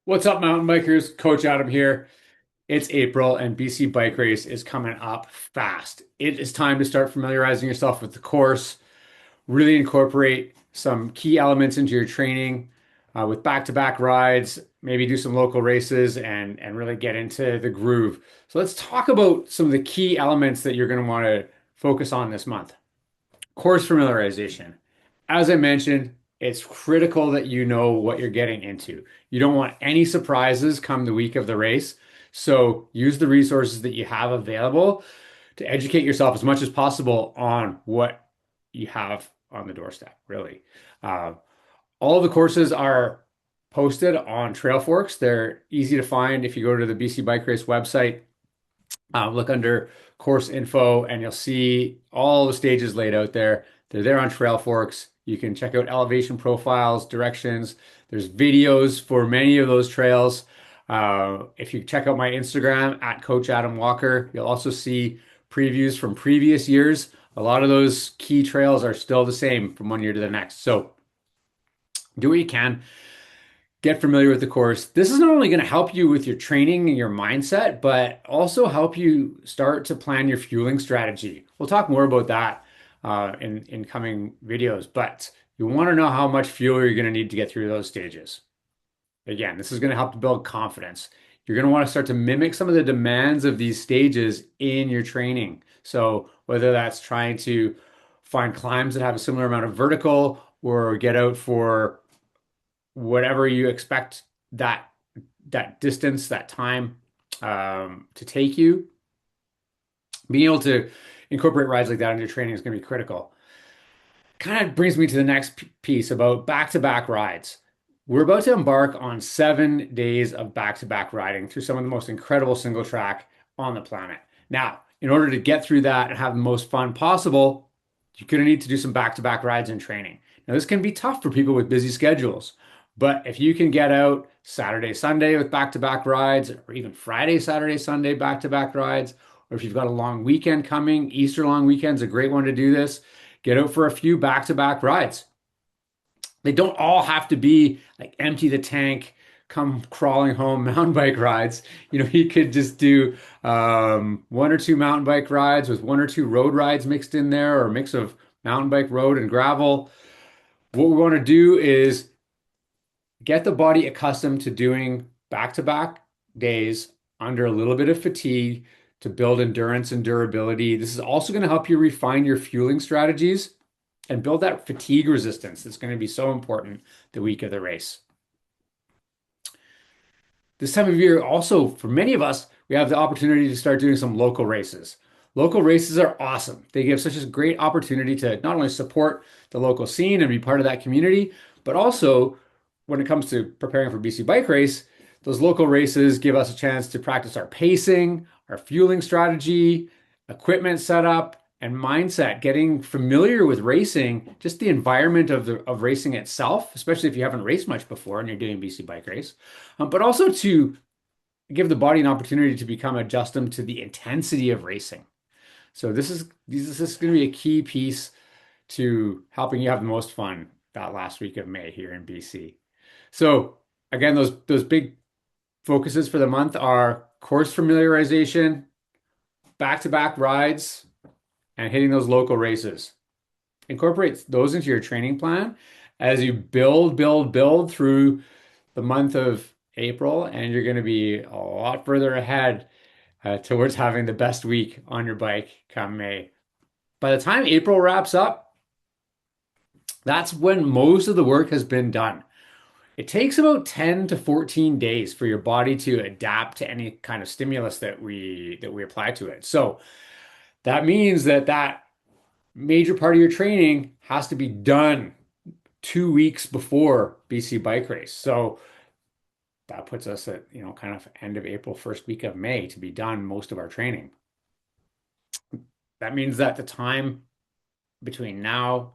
What's up, mountain bikers? Coach Adam here. It's April and BC Bike Race is coming up fast. It is time to start familiarizing yourself with the course, really incorporate some key elements into your training with back-to-back rides, maybe do some local races and really get into the groove. So let's talk about some of the key elements that you're going to want to focus on this month. Course familiarization. As I mentioned, it's critical that you know what you're getting into. You don't want any surprises come the week of the race. So use the resources that you have available to educate yourself as much as possible on what you have on the doorstep, really. Uh, all of the courses are posted on Trail Forks. They're easy to find if you go to the BC Bike Race website. Look under course info and you'll see all the stages laid out there. They're there on Trail Forks. You can check out elevation profiles, directions. There's videos for many of those trails. If you check out my Instagram at Coach Adam Walker, you'll also see previews from previous years. A lot of those key trails are still the same from one year to the next. So do what you can, get familiar with the course. This is not only going to help you with your training and your mindset, but also help you start to plan your fueling strategy. We'll talk more about that in coming videos, but you want to know how much fuel you're going to need to get through those stages. Again, this is going to help to build confidence. You're going to want to start to mimic some of the demands of these stages in your training. So whether that's trying to find climbs that have a similar amount of vertical or get out for whatever you expect that distance, that time to take you, being able to incorporate rides like that into your training is going to be critical. Kind of brings me to the next piece about back-to-back rides. We're about to embark on 7 days of back-to-back riding through some of the most incredible single track on the planet. Now, in order to get through that and have the most fun possible, you're going to need to do some back-to-back rides and training. Now, this can be tough for people with busy schedules, but if you can get out Saturday, Sunday with back-to-back rides, or even Friday, Saturday, Sunday back-to-back rides, or if you've got a long weekend coming, Easter long weekend's a great one to do this. Get out for a few back-to-back rides. They don't all have to be like empty the tank, come crawling home mountain bike rides. You could just do one or two mountain bike rides with one or two road rides mixed in there, or a mix of mountain bike, road, and gravel. What we want to do is get the body accustomed to doing back-to-back days under a little bit of fatigue to build endurance and durability. This is also going to help you refine your fueling strategies and build that fatigue resistance that's going to be so important the week of the race. This time of year, also for many of us, we have the opportunity to start doing some local races. Local races are awesome. They give such a great opportunity to not only support the local scene and be part of that community, but also when it comes to preparing for BC Bike Race, those local races give us a chance to practice our pacing, our fueling strategy, equipment setup, and mindset, getting familiar with racing, just the environment of racing itself, especially if you haven't raced much before and you're doing BC Bike Race, but also to give the body an opportunity to become accustomed to the intensity of racing. So this is going to be a key piece to helping you have the most fun that last week of May here in BC. So again, those big focuses for the month are course familiarization, back-to-back rides, and hitting those local races. Incorporate those into your training plan as you build through the month of April, and you're going to be a lot further ahead towards having the best week on your bike come May. By the time April wraps up, that's when most of the work has been done. It takes about 10 to 14 days for your body to adapt to any kind of stimulus that we apply to it. So that means that major part of your training has to be done 2 weeks before BC Bike Race. So that puts us at, kind of end of April, first week of May to be done most of our training. That means that the time between now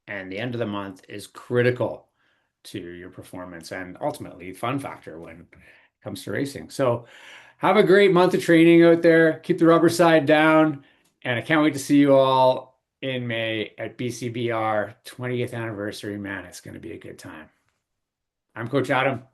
and the end of the month is critical to your performance and ultimately fun factor when it comes to racing. So have a great month of training out there. Keep the rubber side down. And I can't wait to see you all in May at BCBR 20th anniversary. Man, it's going to be a good time. I'm Coach Adam.